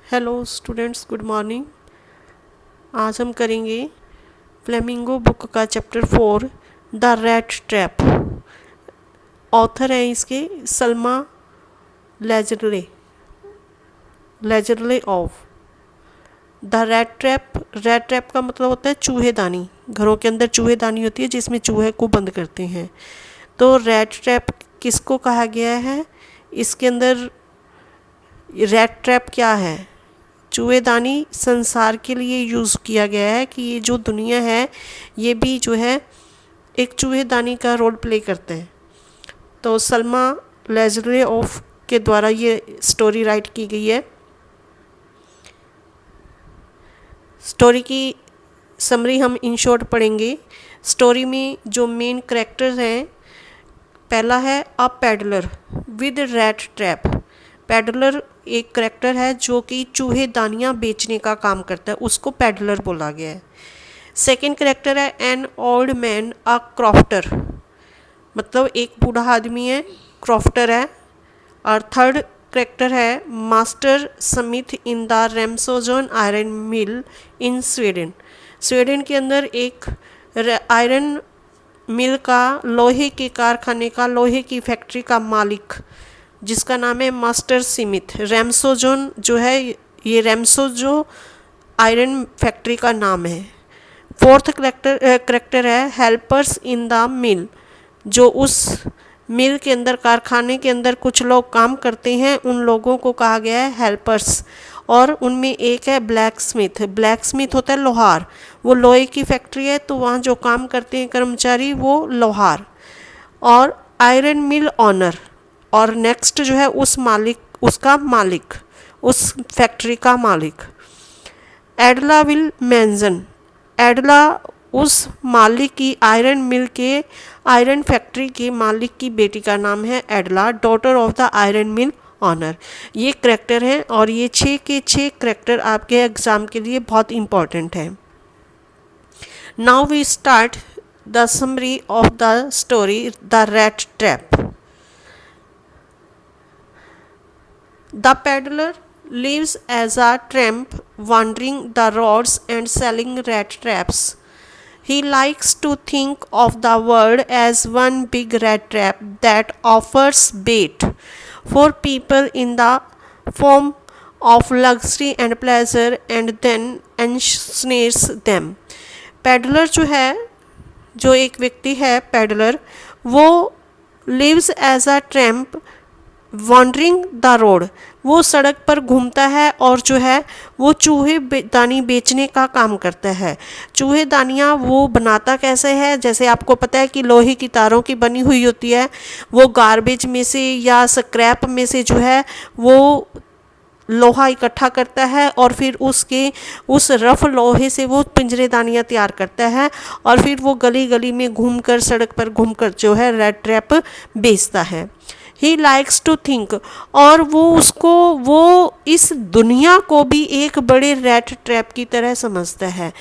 Hello students, good morning. आज हम करेंगे फ्लेमिंगो बुक का chapter 4 the rat trap. Author हैं इसके Selma Lagerlof Lagerlof of the rat trap. Rat trap का मतलब होता है चूहेदानी। घरों के अंदर चूहेदानी होती है जिसमें चूहे को बंद करते हैं। तो रैट ट्रैप किसको कहा गया है? इसके अंदर रैट ट्रैप क्या है? चूहेदानी संसार के लिए यूज़ किया गया है कि ये जो दुनिया है ये भी जो है एक चूहेदानी का रोल प्ले करते हैं। तो सल्मा लेजरले ऑफ के द्वारा ये स्टोरी राइट की गई है। स्टोरी की समरी हम इन शॉर्ट पढ़ेंगे। स्टोरी में जो मेन करेक्टर्स हैं, पहला है a peddler with rat trap. Peddler एक करेक्टर है जो कि चूहेदानियाँ बेचने का काम करता है, उसको पैडलर बोला गया है। सेकंड करेक्टर है an old man a crofter, मतलब एक बूढ़ा आदमी है, क्रॉफ्टर है। और थर्ड करेक्टर है master Smith in the Ramsjo iron mill in Sweden. Sweden के अंदर एक आयरन मिल का, लोहे के कारखाने का, लोहे की फैक्ट्री का मालिक जिसका नाम है मास्टर स्मिथ। रेम्सोजोन जो है, ये रेम्सोजो आयरन फैक्ट्री का नाम है। फोर्थ करेक्टर है हेल्पर्स इन द मिल, जो उस मिल के अंदर, कारखाने के अंदर कुछ लोग काम करते हैं, उन लोगों को कहा गया है हेल्पर्स। और उनमें एक है ब्लैक स्मिथ। ब्लैक स्मिथ होता है लोहार, वो लोहे की फैक्ट्री है तो वहाँ जो काम करते हैं कर्मचारी वो लोहार। और आयरन मिल ऑनर, और नेक्स्ट जो है उस मालिक, उसका मालिक, उस फैक्ट्री का मालिक। एडला विल मेंजन, एडला उस मालिक की, आयरन मिल के, आयरन फैक्ट्री के मालिक की बेटी का नाम है Edla, daughter of the iron mill owner. ये करेक्टर हैं और ये 6 के 6 करेक्टर आपके एग्ज़ाम के लिए बहुत इम्पॉर्टेंट है। Now we start the summary of the story the rat trap. The peddler lives as a tramp, wandering the roads and selling rat traps. He likes to think of the world as one big rat trap that offers bait for people in the form of luxury and pleasure and then ensnares them. Peddler जो है, जो एक व्यक्ति है peddler, वो lives as a tramp wandering the road, वो सड़क पर घूमता है और जो है वो चूहे दानी बेचने का काम करता है। चूहे दानियाँ वो बनाता कैसे है? जैसे आपको पता है कि लोहे की तारों की बनी हुई होती है, वो गार्बेज में से या स्क्रैप में से जो है वो लोहा इकट्ठा करता है और फिर उसके उस रफ लोहे से वो पिंजरेदानियाँ तैयार करता है और फिर वो गली गली में घूमकर, सड़क पर घूमकर जो है रैट ट्रैप बेचता है। ही लाइक्स टू थिंक, और वो इस दुनिया को भी एक बड़े रैट ट्रैप की तरह समझता है।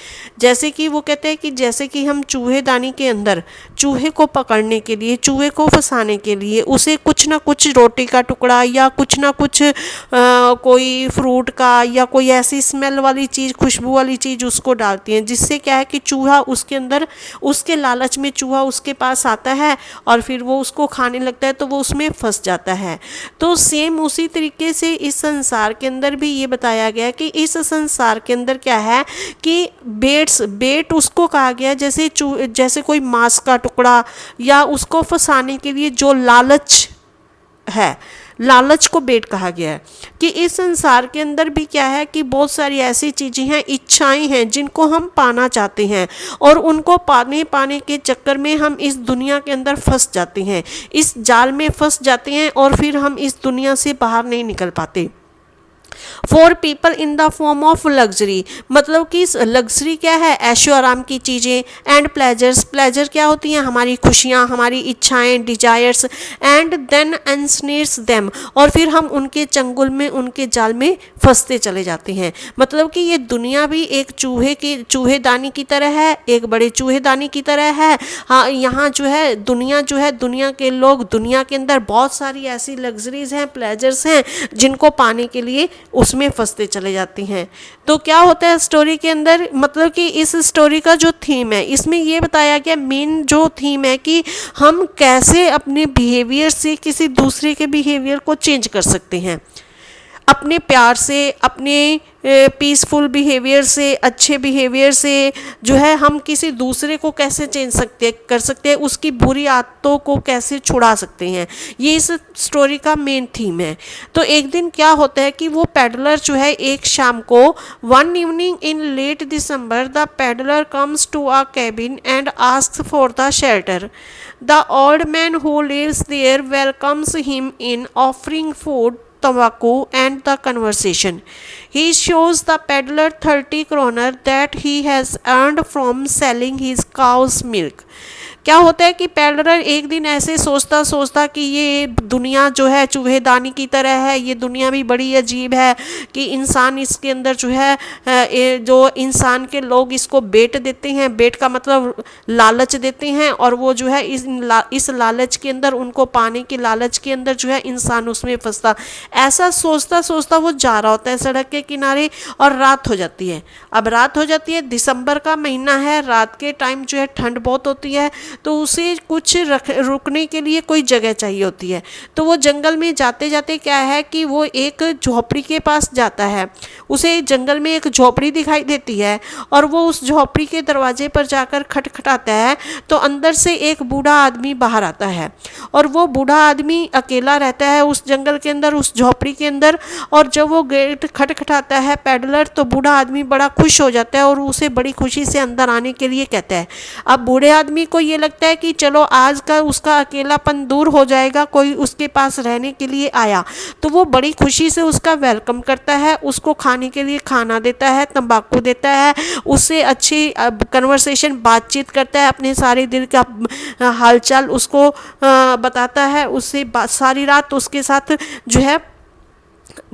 जैसे कि वो कहते हैं कि जैसे कि हम चूहेदानी के अंदर चूहे को पकड़ने के लिए, चूहे को फंसाने के लिए उसे कुछ ना कुछ रोटी का टुकड़ा या कुछ ना कुछ कोई फ्रूट का या कोई ऐसी स्मेल वाली चीज़, खुशबू वाली चीज़ उसको डालती हैं, जिससे क्या है कि चूहा उसके अंदर, उसके लालच में चूहा उसके पास आता है और फिर वो उसको खाने लगता है तो वो उसमें फंस जाता है। तो सेम उसी तरीके से इस संसार के अंदर भी ये बताया गया कि इस संसार के अंदर क्या है कि बेट उसको कहा गया जैसे कोई मांस का टुकड़ा या उसको फंसाने के लिए जो लालच है, लालच को बेट कहा गया है। कि इस संसार के अंदर भी क्या है कि बहुत सारी ऐसी चीज़ें हैं, इच्छाएं हैं जिनको हम पाना चाहते हैं और उनको पाने के चक्कर में हम इस दुनिया के अंदर फंस जाते हैं, इस जाल में फंस जाते हैं और फिर हम इस दुनिया से बाहर नहीं निकल पाते। For people in the form of luxury, मतलब कि लग्जरी क्या है? ऐशो आराम की चीज़ें। एंड प्लेजर्स, प्लेजर क्या होती हैं? हमारी खुशियाँ, हमारी इच्छाएं, डिजायर्स। एंड देन एंसनेर्स देम, और फिर हम उनके चंगुल में, उनके जाल में फंसते चले जाते हैं। मतलब कि ये दुनिया भी एक चूहेदानी की तरह है, एक बड़े चूहेदानी की तरह है। हाँ, यहाँ जो है दुनिया के लोग, दुनिया के अंदर बहुत सारी ऐसी लग्जरीज हैं, प्लेजर्स हैं जिनको पाने के लिए उसमें फंसते चले जाते हैं। तो क्या होता है स्टोरी के अंदर, मतलब कि इस स्टोरी का जो थीम है इसमें ये बताया गया, मेन जो थीम है कि हम कैसे अपने बिहेवियर से किसी दूसरे के बिहेवियर को चेंज कर सकते हैं, अपने प्यार से, अपने पीसफुल बिहेवियर से, अच्छे बिहेवियर से जो है हम किसी दूसरे को कैसे चेंज कर सकते हैं, उसकी बुरी आदतों को कैसे छुड़ा सकते हैं। ये इस स्टोरी का मेन थीम है। तो एक दिन क्या होता है कि वो पेडलर जो है एक शाम को, one evening in late December the peddler comes to a cabin and asks for the shelter. The old man who lives there welcomes him in offering food, tobacco and the conversation. He shows the peddler 30 kroner that he has earned from selling his cow's milk. क्या होता है कि peddler एक दिन ऐसे सोचता सोचता कि ये दुनिया जो है चूहेदानी की तरह है, ये दुनिया भी बड़ी अजीब है कि इंसान इसके अंदर जो है जो इंसान के लोग इसको बेट देते हैं, बेट का मतलब लालच देते हैं, और वो जो है इस लालच के अंदर, उनको पाने की लालच के अंदर जो है इंसान उसमें फंसता। ऐसा सोचता सोचता वो जा रहा होता है सड़क के किनारे, और रात हो जाती है। अब रात हो जाती है, दिसंबर का महीना है, रात के टाइम जो है ठंड बहुत होती है, तो उसे कुछ रुकने के लिए कोई जगह चाहिए होती है। तो वो जंगल में जाते जाते क्या है कि वो एक झोपड़ी के पास जाता है। उसे जंगल में एक झोपड़ी दिखाई देती है, और वो उस झोपड़ी के दरवाजे पर जाकर खटखटाता है, तो अंदर से एक बूढ़ा आदमी बाहर आता है। और वो बूढ़ा आदमी अकेला रहता है उस जंगल के अंदर, उस झोपड़ी के अंदर। और जब वो गेट खटखटाता है पेडलर, तो बूढ़ा आदमी बड़ा खुश हो जाता है और उसे बड़ी खुशी से अंदर आने के लिए कहता है। अब बूढ़े आदमी को ये लगता है कि चलो आज का उसका अकेलापन दूर हो जाएगा, कोई उसके पास रहने के लिए आया। तो वो बड़ी खुशी से उसका वेलकम करता है, उसको खाने के लिए खाना देता है, तंबाकू देता है, उससे अच्छी कन्वर्सेशन, बातचीत करता है, अपने सारे दिल का हालचाल उसको बताता है, उससे सारी रात उसके साथ जो है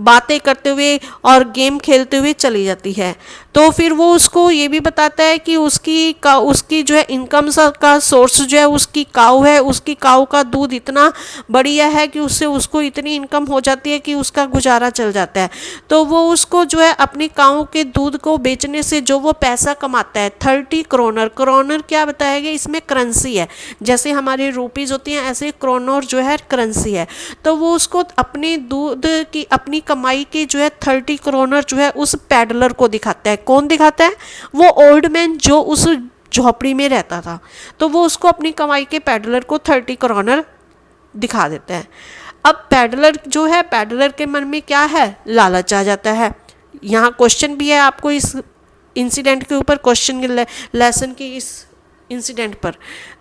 बातें करते हुए और गेम खेलते हुए चली जाती है। तो फिर वो उसको ये भी बताता है कि उसकी जो है इनकम का सोर्स जो है उसकी काऊ है, उसकी काऊ का दूध इतना बढ़िया है कि उससे उसको इतनी इनकम हो जाती है कि उसका गुजारा चल जाता है। तो वो उसको जो है अपनी काऊ के दूध को बेचने से जो वो पैसा कमाता है 30 क्रोनर, क्रोनर क्या बताया गया इसमें करेंसी है, जैसे हमारी रुपीज़ होती हैं ऐसे क्रोनर जो है करेंसी है। तो वो उसको अपने दूध की, अपनी कमाई के जो है 30 क्रोनर जो है उस पैडलर को दिखाता है। कौन दिखाता है? वो ओल्ड मैन जो उस झोपड़ी में रहता था। तो वो उसको अपनी कमाई के पैडलर को 30 क्रोनर दिखा देता है। अब पैडलर जो है, पैडलर के मन में क्या है? लालच आ जाता है। यहाँ क्वेश्चन भी है आपको इस इंसिडेंट के ऊपर, क्वेश्चन लेसन के इस इंसिडेंट पर।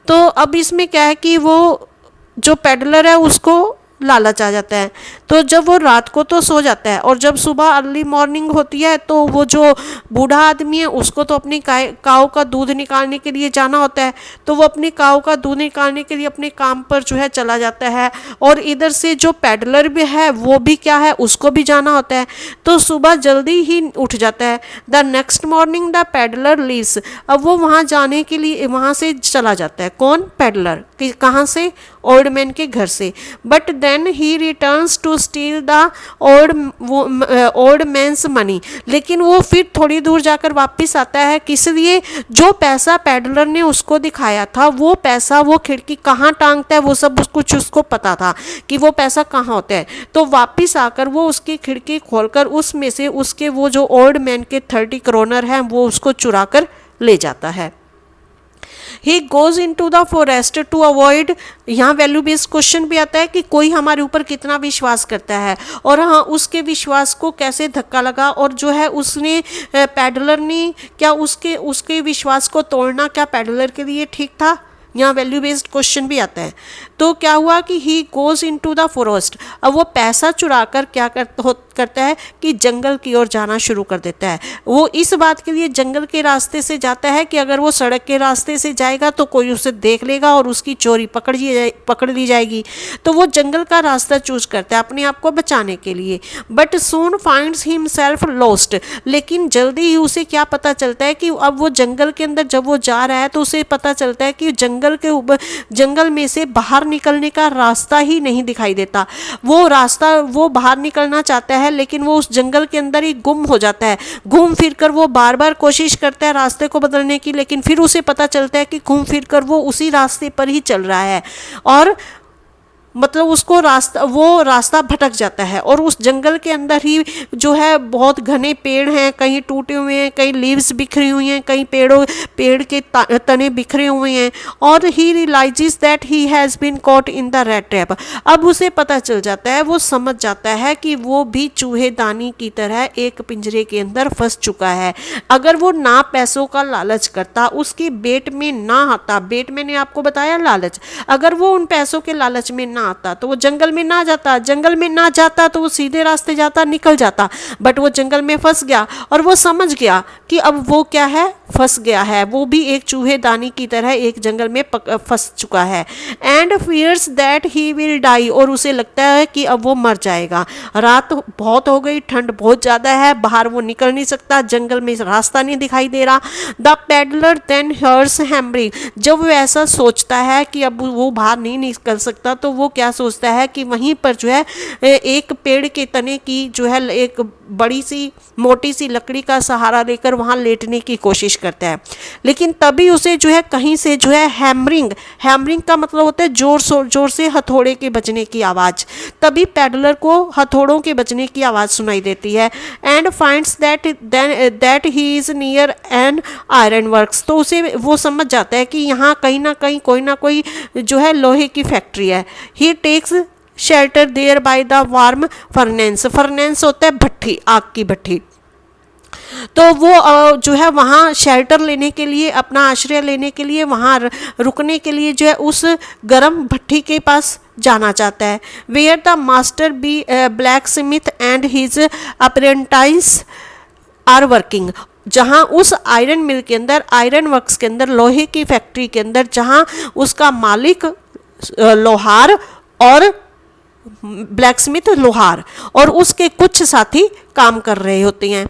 तो अब इसमें क्या है कि वो जो पैडलर है उसको लालच आ जाता है। तो जब वो रात को तो सो जाता है, और जब सुबह अर्ली मॉर्निंग होती है तो वो जो बूढ़ा आदमी है उसको तो अपनी काऊ का दूध निकालने के लिए जाना होता है। तो वो अपनी काऊ का दूध निकालने के लिए अपने काम पर जो है चला जाता है, और इधर से जो पैडलर भी है वो भी क्या है, उसको भी जाना होता है। तो सुबह जल्दी ही उठ जाता है। The next morning the peddler leaves. अब वो वहाँ जाने के लिए वहाँ से चला जाता है। कौन? पैडलर। कहाँ से? ओल्ड मैन के घर से। But then he returns to steal the old man's money. लेकिन वो फिर थोड़ी दूर जाकर वापस आता है, किस लिए? जो पैसा पैडलर ने उसको दिखाया था, वो पैसा वो खिड़की कहाँ टांगता है वो सब कुछ उसको पता था कि वो पैसा कहाँ होता है। तो वापस आकर वो उसकी खिड़की खोलकर उसमें से उसके वो जो ओल्ड मैन के 30 क्रोनर हैं वो उसको चुरा कर ले जाता है। He goes in to the forest to avoid. यहाँ वैल्यू बेस्ड क्वेश्चन भी आता है कि कोई हमारे ऊपर कितना विश्वास करता है, और हाँ उसके विश्वास को कैसे धक्का लगा, और जो है उसने पैडलर ने क्या उसके विश्वास को तोड़ना क्या पैडलर के लिए ठीक था? यहाँ वैल्यू बेस्ड क्वेश्चन भी आता है। तो क्या हुआ कि he goes in to the फॉरेस्ट। अब वो पैसा चुरा कर क्या करता है कि जंगल की ओर जाना शुरू कर देता है। वो इस बात के लिए जंगल के रास्ते से जाता है कि अगर वो सड़क के रास्ते से जाएगा तो कोई उसे देख लेगा और उसकी चोरी पकड़ ली जाएगी। तो वो जंगल का रास्ता चूज करता है अपने आप को बचाने के लिए। But soon finds himself lost. लेकिन जल्दी ही उसे क्या पता चलता है कि अब वो जंगल के अंदर जब वो जा रहा है तो उसे पता चलता है कि जंगल में से बाहर निकलने का रास्ता ही नहीं दिखाई देता। वो बाहर निकलना चाहता है, लेकिन वो उस जंगल के अंदर ही गुम हो जाता है। घूम फिर कर वो बार बार कोशिश करता है रास्ते को बदलने की, लेकिन फिर उसे पता चलता है कि घूम फिर कर वो उसी रास्ते पर ही चल रहा है, और मतलब उसको रास्ता भटक जाता है। और उस जंगल के अंदर ही जो है बहुत घने पेड़ हैं, कहीं टूटे हुए हैं, कहीं लीव्स बिखरी हुई हैं, कहीं पेड़ के तने बिखरे हुए हैं। और he realises that he has been caught in the rat trap. अब उसे पता चल जाता है, वो समझ जाता है कि वो भी चूहेदानी की तरह एक पिंजरे के अंदर फंस चुका है। अगर वो ना पैसों का लालच करता, उसकी बेट में ना आता, बेट मैंने आपको बताया लालच, अगर वो उन पैसों के लालच में आता तो वो जंगल में ना जाता, जंगल में ना जाता तो वो सीधे रास्ते जाता, निकल जाता। बट वो जंगल में फंस गया और वो समझ गया कि अब वो क्या है, फंस गया है, वो भी एक चूहेदानी की तरह एक जंगल में फंस चुका है। And fears that he will die, और उसे लगता है कि अब वो मर जाएगा। रात बहुत हो गई, ठंड बहुत ज़्यादा है, बाहर वो निकल नहीं सकता, जंगल में रास्ता नहीं दिखाई दे रहा। The peddler then hears hammering. जब वो ऐसा सोचता है कि अब वो बाहर नहीं निकल सकता, तो वो क्या सोचता है कि वहीं पर जो है एक पेड़ के तने की जो है एक बड़ी सी मोटी सी लकड़ी का सहारा लेकर वहाँ लेटने की कोशिश करता है। लेकिन तभी उसे जो है कहीं से जो है हैमरिंग का मतलब होता है जोर से हथौड़े के बजने की आवाज़। तभी पैडलर को हथौड़ों के बजने की आवाज़ सुनाई देती है। And finds that he is near an iron works. तो उसे वो समझ जाता है कि यहाँ कहीं ना कहीं कोई ना कोई जो है लोहे की फैक्ट्री है। He takes shelter there by the warm furnace होता है भट्ठी, आग की भट्ठी। तो वो जो है वहाँ शेल्टर लेने के लिए, अपना आश्रय लेने के लिए, वहाँ रुकने के लिए जो है उस गर्म भट्ठी के पास जाना चाहता है। Where the master be black smith and his apprentice are working. जहाँ उस आयरन मिल के अंदर, आयरन वर्क्स के अंदर, लोहे की फैक्ट्री के अंदर, जहाँ उसका मालिक लोहार और ब्लैक स्मिथ लोहार और उसके कुछ साथी काम कर रहे होते हैं।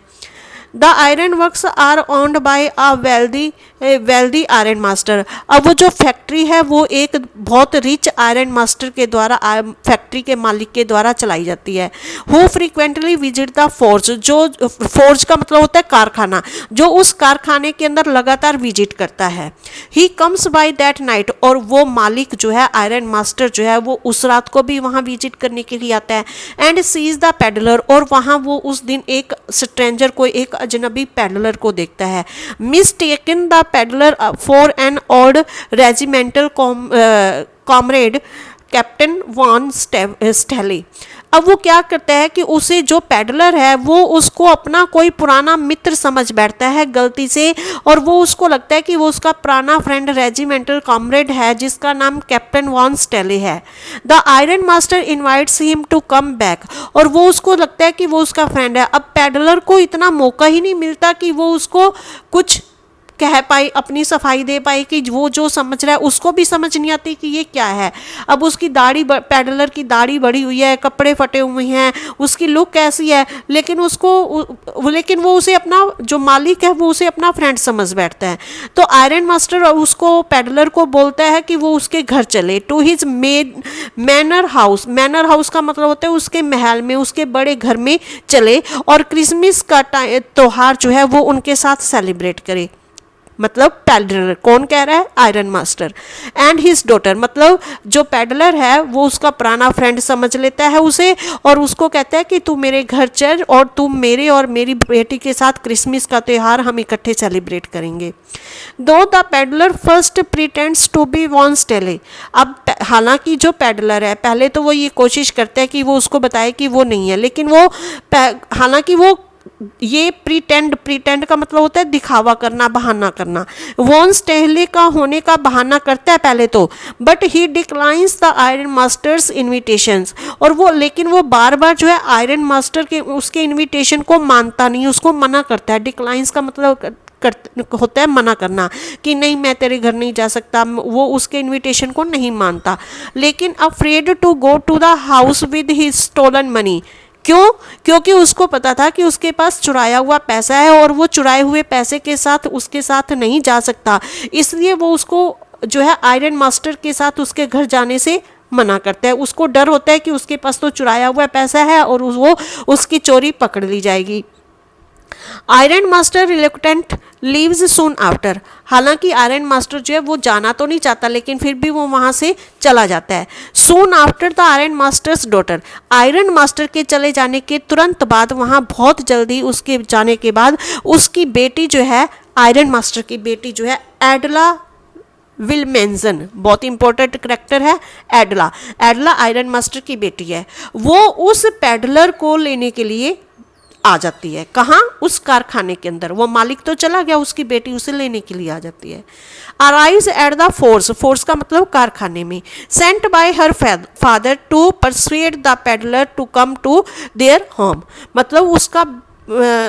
The iron works are owned by a wealthy iron master. अब वो जो फैक्ट्री है वो एक बहुत रिच आयरन मास्टर के द्वारा, फैक्ट्री के मालिक के द्वारा चलाई जाती है। Who frequently visit the forge, जो फोर्ज का मतलब होता है कारखाना, जो उस कारखाने के अंदर लगातार विजिट करता है। He comes by that night, और वो मालिक जो है, आयरन मास्टर जो है, वो उस रात को भी वहाँ विजिट करने के लिए आता है। एंड सीज द पेडलर, और वहाँ वो उस दिन एक स्ट्रेंजर को, एक अजनबी पेडलर को देखता है। Mistaken the peddler for an old regimental comrade captain von Stahle. अब वो क्या करता है कि उसे जो पेडलर है वो उसको अपना कोई पुराना मित्र समझ बैठता है गलती से, और वो उसको लगता है कि वो उसका पुराना फ्रेंड रेजिमेंटल कॉमरेड है जिसका नाम कैप्टन वॉन स्टेले है। The iron master invites him to come back, और वो उसको लगता है कि वो उसका फ्रेंड है। अब पेडलर को इतना मौका ही नहीं मिलता कि वो उसको कुछ कह पाए, अपनी सफाई दे पाए, कि वो जो समझ रहा है उसको भी समझ नहीं आती कि ये क्या है। अब उसकी दाढ़ी, पेडलर की दाढ़ी बढ़ी हुई है, कपड़े फटे हुए हैं, उसकी लुक कैसी है, लेकिन वो उसे अपना जो मालिक है वो उसे अपना फ्रेंड समझ बैठता है। तो आयरन मास्टर उसको, पेडलर को बोलता है कि वो उसके घर चले, to his manor house. Manor house का मतलब होता है उसके महल में, उसके बड़े घर में चले, और क्रिसमस का त्योहार जो है वो उनके साथ सेलिब्रेट करे। मतलब पेडलर, कौन कह रहा है? Iron master. And his daughter, मतलब जो पेडलर है वो उसका पुराना फ्रेंड समझ लेता है उसे, और उसको कहता है कि तू मेरे घर चल और तू मेरे और मेरी बेटी के साथ क्रिसमस का त्यौहार हम इकट्ठे सेलिब्रेट करेंगे। Though the peddler first pretends to be von Stahle. अब हालांकि जो पेडलर है पहले तो वो ये कोशिश करता है कि वो उसको बताए कि वो नहीं है, लेकिन वो हालांकि वो ये प्रीटेंड का मतलब होता है दिखावा करना, बहाना करना। वॉन स्टेले का होने का बहाना करता है पहले तो, but he declines the iron masters invitations, और वो लेकिन वो बार बार जो है आयरन मास्टर के उसके इनविटेशन को मानता नहीं, उसको मना करता है। डिक्लाइंस का मतलब होता है मना करना, कि नहीं मैं तेरे घर नहीं जा सकता, वो उसके इनविटेशन को नहीं मानता। लेकिन afraid to go to the house with his stolen money. क्यों? क्योंकि उसको पता था कि उसके पास चुराया हुआ पैसा है और वो चुराए हुए पैसे के साथ उसके साथ नहीं जा सकता, इसलिए वो उसको जो है आयरन मास्टर के साथ उसके घर जाने से मना करता है। उसको डर होता है कि उसके पास तो चुराया हुआ पैसा है और वो उसकी चोरी पकड़ ली जाएगी। Iron master reluctant leaves soon after. हालांकि आयरन मास्टर जो है वो जाना तो नहीं चाहता, लेकिन फिर भी वो वहां से चला जाता है। Soon after the iron masters daughter. Iron master के चले जाने के तुरंत बाद, वहां बहुत जल्दी उसके जाने के बाद, उसकी बेटी जो है, आयरन मास्टर की बेटी जो है एडला विलमेंसन, बहुत इंपॉर्टेंट करेक्टर है एडला। एडला आयरन मास्टर की बेटी है। वो उस पेडलर को लेने के लिए आ जाती है। कहाँ? उस कारखाने के अंदर। वो मालिक तो चला गया, उसकी बेटी उसे लेने के लिए आ जाती है। Arrives at the forge, forge का मतलब कारखाने में। Sent by her father to persuade the peddler to come to their home, मतलब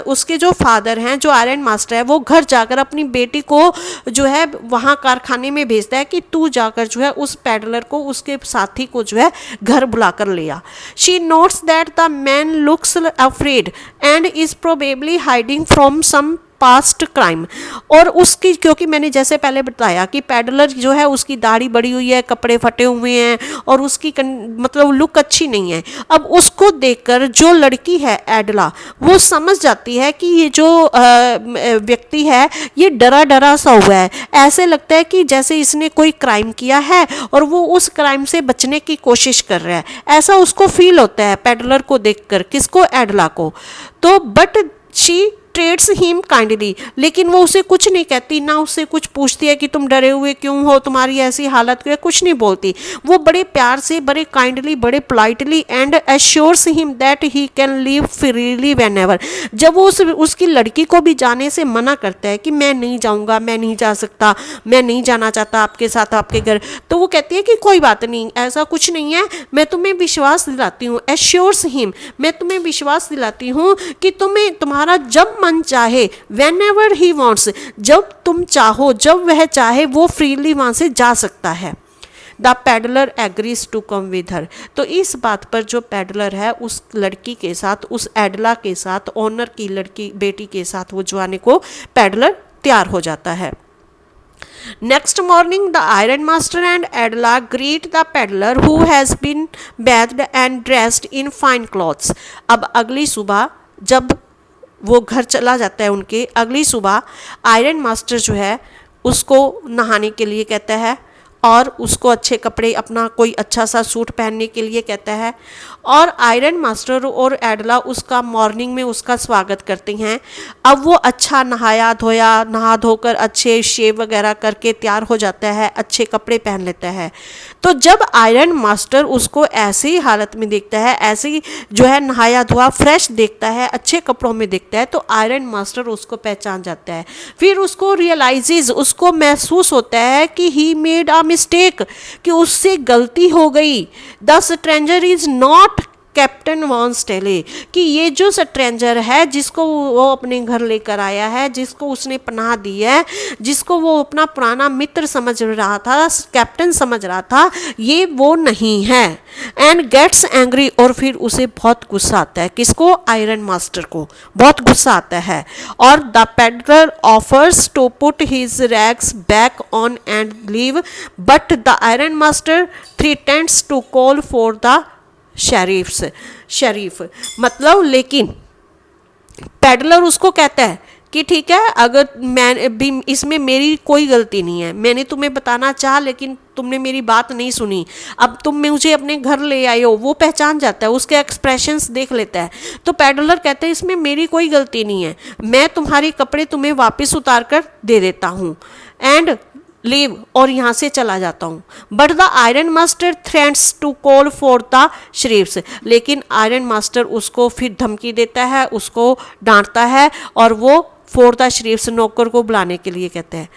उसके जो फादर हैं, जो आयरन मास्टर है, वो घर जाकर अपनी बेटी को जो है वहाँ कारखाने में भेजता है कि तू जाकर जो है उस पेडलर को, उसके साथी को जो है घर बुलाकर ले आ। She notes that the man looks afraid and is probably hiding from some past crime. और उसकी, क्योंकि मैंने जैसे पहले बताया कि पेडलर जो है उसकी दाढ़ी बड़ी हुई है, कपड़े फटे हुए हैं और उसकी मतलब लुक अच्छी नहीं है। अब उसको देखकर जो लड़की है एडला, वो समझ जाती है कि ये जो व्यक्ति है ये डरा डरा सा हुआ है। ऐसे लगता है कि जैसे इसने कोई क्राइम किया है और वो उस क्राइम से बचने की कोशिश कर रहा है, ऐसा उसको फील होता है पेडलर को देखकर। किसको? एडला को। तो but she treats him kindly, लेकिन वो उसे कुछ नहीं कहती, ना उससे कुछ पूछती है कि तुम डरे हुए क्यों हो, तुम्हारी ऐसी हालत क्यों है, कुछ नहीं बोलती। वो बड़े प्यार से, बड़े काइंडली, बड़े politely and assures him that he can leave freely when ever. जब वो उसकी लड़की को भी जाने से मना करता है कि मैं नहीं जाऊँगा, मैं नहीं जा सकता, मैं नहीं जाना चाहता आपके साथ आपके घर, तो वो कहती है कि कोई बात नहीं, ऐसा कुछ नहीं है, मैं तुम्हें विश्वास दिलाती हूँ। एश्योर्स हिम, मैं तुम्हें विश्वास दिलाती हूँ कि तुम्हारा जब मन चाहे, whenever he wants, जब तुम चाहो, जब वह चाहे, वो फ्रीली वहां से जा सकता है। The peddler agrees to come with her. तो इस बात पर जो पेडलर है उस लड़की के साथ, उस एडला के साथ, ओनर की लड़की बेटी के साथ वो जाने को पेडलर तैयार हो जाता है। Next morning, the iron master and Adela greet the peddler who has been bathed and dressed in fine clothes. अब अगली सुबह जब वो घर चला जाता है उनके, अगली सुबह आयरन मास्टर जो है उसको नहाने के लिए कहता है और उसको अच्छे कपड़े, अपना कोई अच्छा सा सूट पहनने के लिए कहता है। और आयरन मास्टर और एडला उसका मॉर्निंग में उसका स्वागत करते हैं। अब वो अच्छा नहाया धोया, नहा धोकर अच्छे शेव वगैरह करके तैयार हो जाता है, अच्छे कपड़े पहन लेता है। तो जब आयरन मास्टर उसको ऐसी ही हालत में देखता है, ऐसे ही जो है नहाया धोआ फ्रेश देखता है, अच्छे कपड़ों में देखता है, तो आयरन मास्टर उसको पहचान जाता है। फिर उसको रियलाइजेज, उसको महसूस होता है कि ही मेड अ मिस्टेक, कि उससे गलती हो गई। The stranger is not captain von Stahle, कि ये जो स्ट्रेंजर है जिसको वो अपने घर लेकर आया है, जिसको उसने पनाह दी है, जिसको वो अपना पुराना मित्र समझ रहा था, कैप्टन समझ रहा था, ये वो नहीं है। एंड गेट्स एंग्री, और फिर उसे बहुत गुस्सा आता है। किसको? आयरन मास्टर को बहुत गुस्सा आता है। और the peddler offers to put his rags back on and leave, but the iron master threatens to call for the sheriff, मतलब लेकिन पेडलर उसको कहता है कि ठीक है, अगर मैं भी, इसमें मेरी कोई गलती नहीं है, मैंने तुम्हें बताना चाहा लेकिन तुमने मेरी बात नहीं सुनी, अब तुम मुझे अपने घर ले आए हो। वो पहचान जाता है, उसके एक्सप्रेशंस देख लेता है। तो पेडलर कहते हैं इसमें मेरी कोई गलती नहीं है, मैं तुम्हारे कपड़े तुम्हें वापस उतार कर दे देता हूँ एंड लीव, और यहाँ से चला जाता हूँ। But the iron master threats to call for the sheriffs, लेकिन आयरन मास्टर उसको फिर धमकी देता है, उसको डांटता है और वो फॉर द शरीफ्स, नौकर को बुलाने के लिए कहते हैं।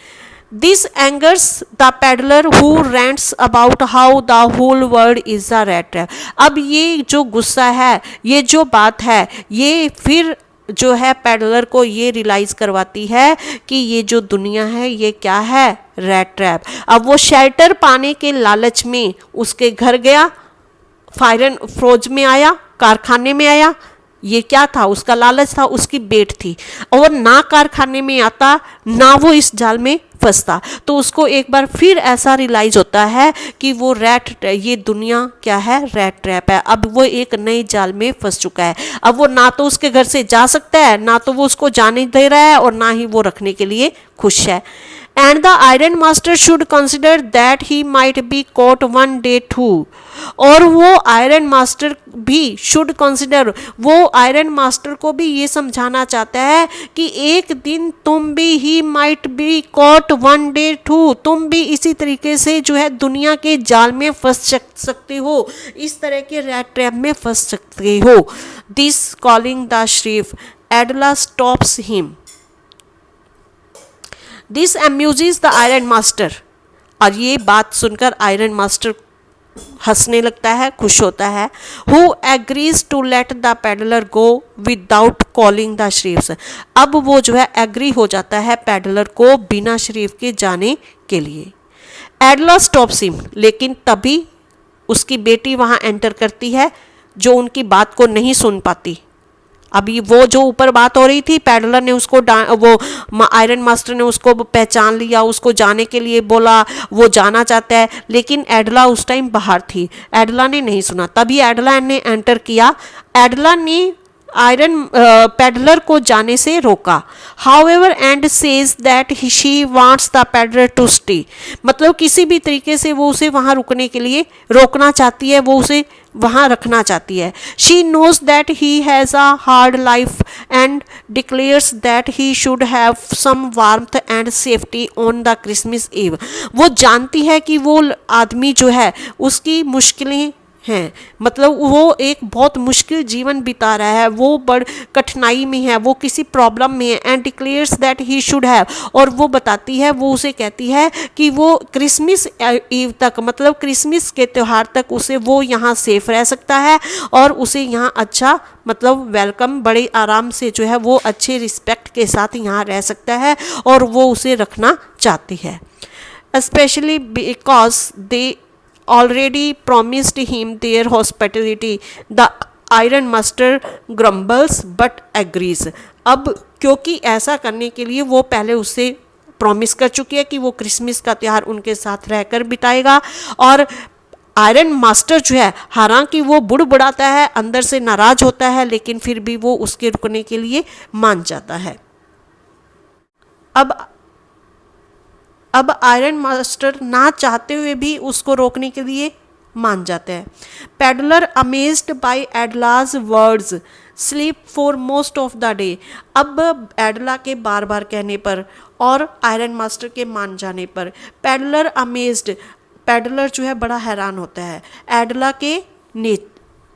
This angers the peddler who rants about how the whole world is the rat trap. अब ये जो गुस्सा है, ये जो बात है, ये फिर जो है पेडलर को ये रियलाइज करवाती है कि ये जो दुनिया है ये क्या है? Rat trap. अब वो शेल्टर पाने के लालच में उसके घर गया, फायर एंड फ्रोज में आया, कारखाने में आया, ये क्या था, उसका लालच था, उसकी बेट थी, और ना कारखाने में आता ना वो इस जाल में फंसता। तो उसको एक बार फिर ऐसा रियलाइज होता है कि वो ये दुनिया क्या है, रैट ट्रैप है। अब वो एक नए जाल में फंस चुका है। अब वो ना तो उसके घर से जा सकता है, ना तो वो उसको जाने दे रहा है, और ना ही वो रखने के लिए खुश है। And the iron master should consider that he might be caught one day too. और वो आयरन मास्टर भी शुड कंसिडर, वो आयरन मास्टर को भी ये समझाना चाहता है कि एक दिन तुम भी he might be caught one day too, तुम भी इसी तरीके से जो है दुनिया के जाल में फंस सकते हो, इस तरह के रैट ट्रैप में फंस सकते हो। This calling the sheriff, Edla stops him. This amuses the iron master. और ये बात सुनकर आयरन मास्टर हंसने लगता है, खुश होता है। Who agrees to let the peddler go without calling the sheriffs. अब वो जो है एग्री हो जाता है पेडलर को बिना शरीफ के जाने के लिए। एडला स्टॉप्स हिम, लेकिन तभी उसकी बेटी वहाँ एंटर करती है जो उनकी बात को नहीं सुन पाती। अभी वो जो ऊपर बात हो रही थी, पेडलर ने उसको वो आयरन मास्टर ने उसको पहचान लिया, उसको जाने के लिए बोला, वो जाना चाहता है, लेकिन एडला उस टाइम बाहर थी, एडला ने नहीं सुना। तभी एडला ने एंटर किया। एडला ने आयरन पेडलर को जाने से रोका। However and says that she wants the peddler to stay, मतलब किसी भी तरीके से वो उसे वहाँ रुकने के लिए रोकना चाहती है, वो उसे वहाँ रखना चाहती है। She knows that he has a hard life and declares that he should have some warmth and safety on the Christmas eve. वो जानती है कि वो आदमी जो है उसकी मुश्किलें हैं, मतलब वो एक बहुत मुश्किल जीवन बिता रहा है, वो बड़ कठिनाई में है, वो किसी प्रॉब्लम में है। And declares that he should have, और वो बताती है, वो उसे कहती है कि वो क्रिसमस ईव तक, मतलब क्रिसमस के त्यौहार तक उसे वो यहाँ सेफ रह सकता है, और उसे यहाँ अच्छा मतलब वेलकम, बड़े आराम से जो है वो अच्छे रिस्पेक्ट के साथ यहाँ रह सकता है, और वो उसे रखना चाहती है। Specially because they already promised him their hospitality. The iron master grumbles but agrees. अब क्योंकि ऐसा करने के लिए वो पहले उससे प्रॉमिस कर चुकी है कि वो क्रिसमस का त्यौहार उनके साथ रहकर बिताएगा, और आयरन मास्टर जो है हालांकि वो बुड़बुड़ाता है, अंदर से नाराज होता है, लेकिन फिर भी वो उसके रुकने के लिए मान जाता है। अब आयरन मास्टर ना चाहते हुए भी उसको रोकने के लिए मान जाते हैं। Peddler amazed by Edla's words sleep for most of the day. अब एडला के बार बार कहने पर और आयरन मास्टर के मान जाने पर पेडलर अमेज्ड, पेडलर जो है बड़ा हैरान होता है एडला के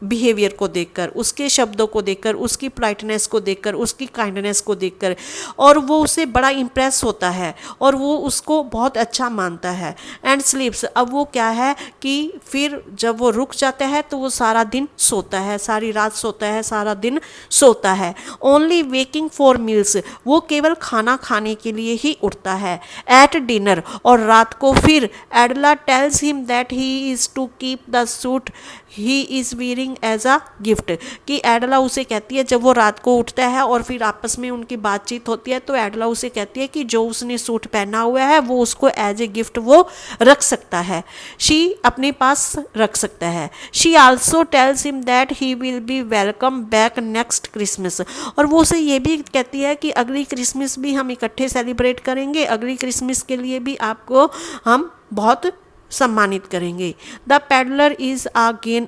बिहेवियर को देखकर, उसके शब्दों को देखकर, उसकी पोलाइटनेस को देखकर, उसकी काइंडनेस को देखकर, और वो उसे बड़ा इम्प्रेस होता है और वो उसको बहुत अच्छा मानता है। एंड स्लीप्स, अब वो क्या है कि फिर जब वो रुक जाता है तो वो सारा दिन सोता है, सारी रात सोता है, सारा दिन सोता है। ओनली वेकिंग फॉर मील्स, वो केवल खाना खाने के लिए ही उठता है। एट डिनर, और रात को फिर Edla tells him that he is to keep the suit he is wearing as a gift, कि एडला उसे कहती है, जब वो रात को उठता है और फिर आपस में उनकी बातचीत होती है, तो एडला उसे कहती है कि जो उसने सूट पहना हुआ है वो उसको एज ए गिफ्ट वो रख सकता है, शी अपने पास रख सकता है। She also tales him that he will be welcome back next Christmas, और वो उसे ये भी कहती है कि अगली क्रिसमस भी हम इकट्ठे सेलिब्रेट करेंगे, अगली क्रिसमस के लिए भी आपको हम बहुत सम्मानित करेंगे। The peddler is again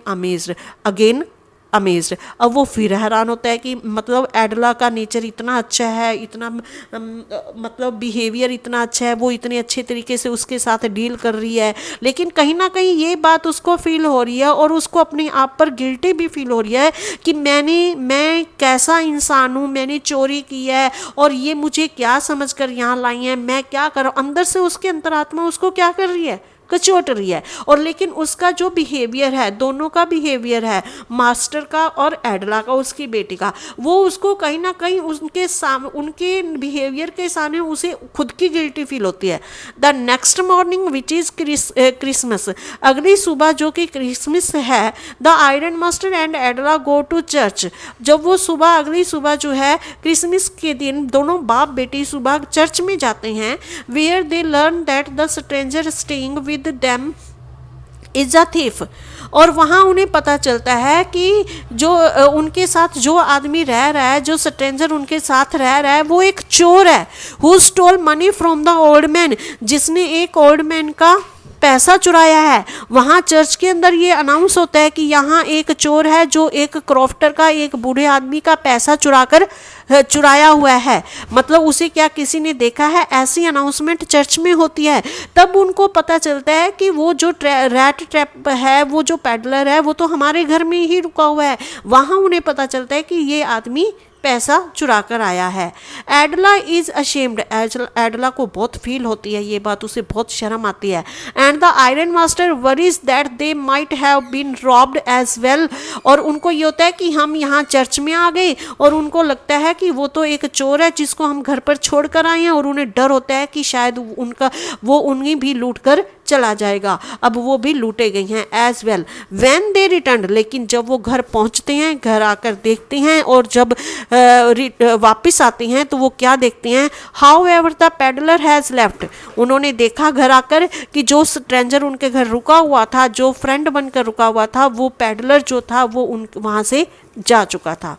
amazed, अब वो फिर हैरान होता है कि मतलब एडला का नेचर इतना अच्छा है, इतना मतलब बिहेवियर इतना अच्छा है, वो इतने अच्छे तरीके से उसके साथ डील कर रही है, लेकिन कहीं ना कहीं ये बात उसको फील हो रही है और उसको अपने आप पर गिल्टी भी फील हो रही है कि मैं कैसा इंसान हूँ, मैंने चोरी की है और ये मुझे क्या समझ कर यहाँ लाई है, मैं क्या कर, अंदर से उसकी अंतरात्मा उसको क्या कर रही है, कचोट रही है। और लेकिन उसका जो बिहेवियर है, दोनों का बिहेवियर है, मास्टर का और एडला का, उसकी बेटी का, वो उसको कहीं ना कहीं उनके बिहेवियर के सामने उसे खुद की गिल्टी फील होती है। The next morning which is Christmas, अगली सुबह जो कि क्रिसमस है, the iron master and Edla go to church. जब वो सुबह, अगली सुबह जो है क्रिसमस के दिन, दोनों बाप बेटी सुबह चर्च में जाते हैं। Where they learn that the stranger staying with them is a thief, और वहाँ उन्हें पता चलता है कि जो उनके साथ जो आदमी रह रहा है, जो स्ट्रेंजर उनके साथ रह रहा है, वो एक चोर है। Who stole money from the old man, जिसने एक ओल्ड मैन का पैसा चुराया है। वहाँ चर्च के अंदर ये अनाउंस होता है कि यहाँ एक चोर है जो एक क्रॉफ्टर का, एक बूढ़े आदमी का पैसा चुराया हुआ है। मतलब उसे क्या किसी ने देखा है, ऐसी अनाउंसमेंट चर्च में होती है। तब उनको पता चलता है कि वो जो रैट ट्रैप है, वो जो पैडलर है, वो तो हमारे घर में ही रुका हुआ है। वहाँ उन्हें पता चलता है कि ये आदमी पैसा चुरा कर आया है। एडला इज अशेम्ड, एडला को बहुत फील होती है ये बात, उसे बहुत शर्म आती है। And the iron master worries that they might have been robbed as well, और उनको ये होता है कि हम यहाँ चर्च में आ गए और उनको लगता है कि वो तो एक चोर है जिसको हम घर पर छोड़ कर आए हैं, और उन्हें डर होता है कि शायद वो उन्हें भी लूट कर चला जाएगा। अब वो भी लूटे गई हैं as well. When they return, लेकिन जब वो घर पहुंचते हैं, घर आकर देखते हैं, और जब वापस आते हैं तो वो क्या देखते हैं, how ever the peddler has left, उन्होंने देखा घर आकर कि जो स्ट्रेंजर उनके घर रुका हुआ था, जो फ्रेंड बनकर रुका हुआ था, वो पेडलर जो था वो वहाँ से जा चुका था।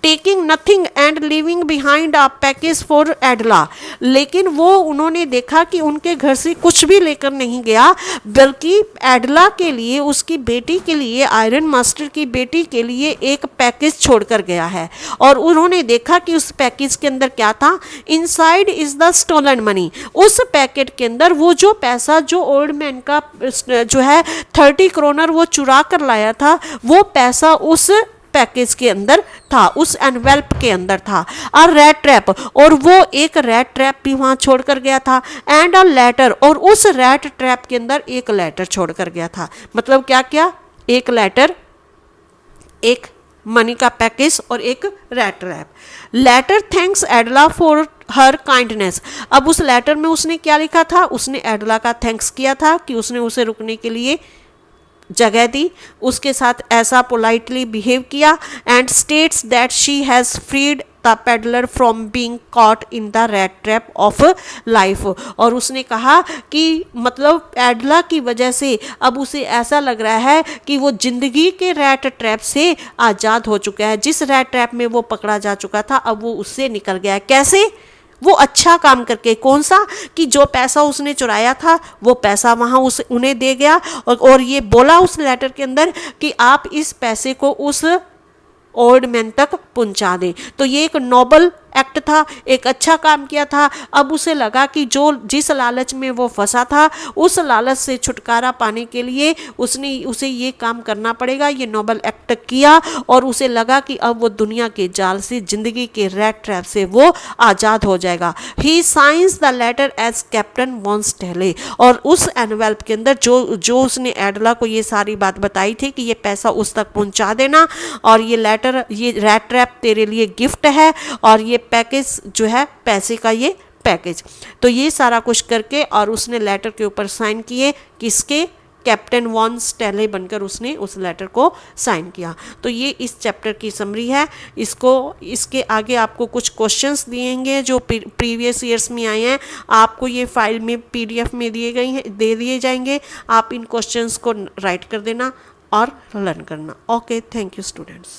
Taking nothing and leaving behind a package for Edla, लेकिन वो उन्होंने देखा कि उनके घर से कुछ भी लेकर नहीं गया, बल्कि एडला के लिए, उसकी बेटी के लिए, आयरन मास्टर की बेटी के लिए एक पैकेज छोड़कर गया है। और उन्होंने देखा कि उस पैकेज के अंदर क्या था, inside is the stolen money, उस पैकेट के अंदर वो जो पैसा जो ओल्ड मैन का जो है 30 क्रोनर वो चुरा कर लाया था, वो पैसा उस पैकेज के अंदर था, उस एनवेल्प के अंदर था। अ रैट ट्रैप, और वो एक रैट ट्रैप भी वहां छोड़कर गया था। एंड अ लेटर, और उस रैट ट्रैप के अंदर एक लेटर छोड़कर गया था। मतलब क्या क्या, एक लेटर, एक मनी का पैकेज और एक rat trap. Letter thanks Edla for her kindness, अब उस लेटर में उसने क्या लिखा था, उसने एडला का थैंक्स किया था कि उसने उसे रुकने के लिए जगह दी, उसके साथ ऐसा पोलाइटली बिहेव किया। And states that she has freed the peddler from being caught in the rat trap of life, और उसने कहा कि मतलब एडला की वजह से अब उसे ऐसा लग रहा है कि वो जिंदगी के रैट ट्रैप से आज़ाद हो चुका है। जिस रैट ट्रैप में वो पकड़ा जा चुका था, अब वो उससे निकल गया है। कैसे, वो अच्छा काम करके। कौन सा, कि जो पैसा उसने चुराया था वो पैसा वहाँ उन्हें दे गया, और ये बोला उस लेटर के अंदर कि आप इस पैसे को उस ओल्ड मैन तक पहुंचा दें। तो ये एक नोबल एक्ट था, एक अच्छा काम किया था। अब उसे लगा कि जिस लालच में वो फंसा था, उस लालच से छुटकारा पाने के लिए उसे ये काम करना पड़ेगा। ये नोबल एक्ट किया, और उसे लगा कि अब वो दुनिया के जाल से, जिंदगी के रैट ट्रैप से वो आज़ाद हो जाएगा। He signs the letter as captain von Stahle, और उस एनवेल्प के अंदर जो उसने एडला को ये सारी बात बताई थी कि ये पैसा उस तक पहुंचा देना, और ये लेटर, ये रैट ट्रैप तेरे लिए गिफ्ट है, और ये पैकेज जो है पैसे का ये पैकेज। तो ये सारा कुछ करके और उसने लेटर के ऊपर साइन किए, किसके, कैप्टन वॉन स्टेले बनकर उसने उस लेटर को साइन किया। तो ये इस चैप्टर की समरी है। इसके आगे आपको कुछ क्वेश्चंस दिएंगे जो प्रीवियस ईयर्स में आए हैं, आपको ये फाइल में PDF में दे दिए जाएंगे। आप इन क्वेश्चंस को राइट कर देना और लर्न करना। Okay, thank you students.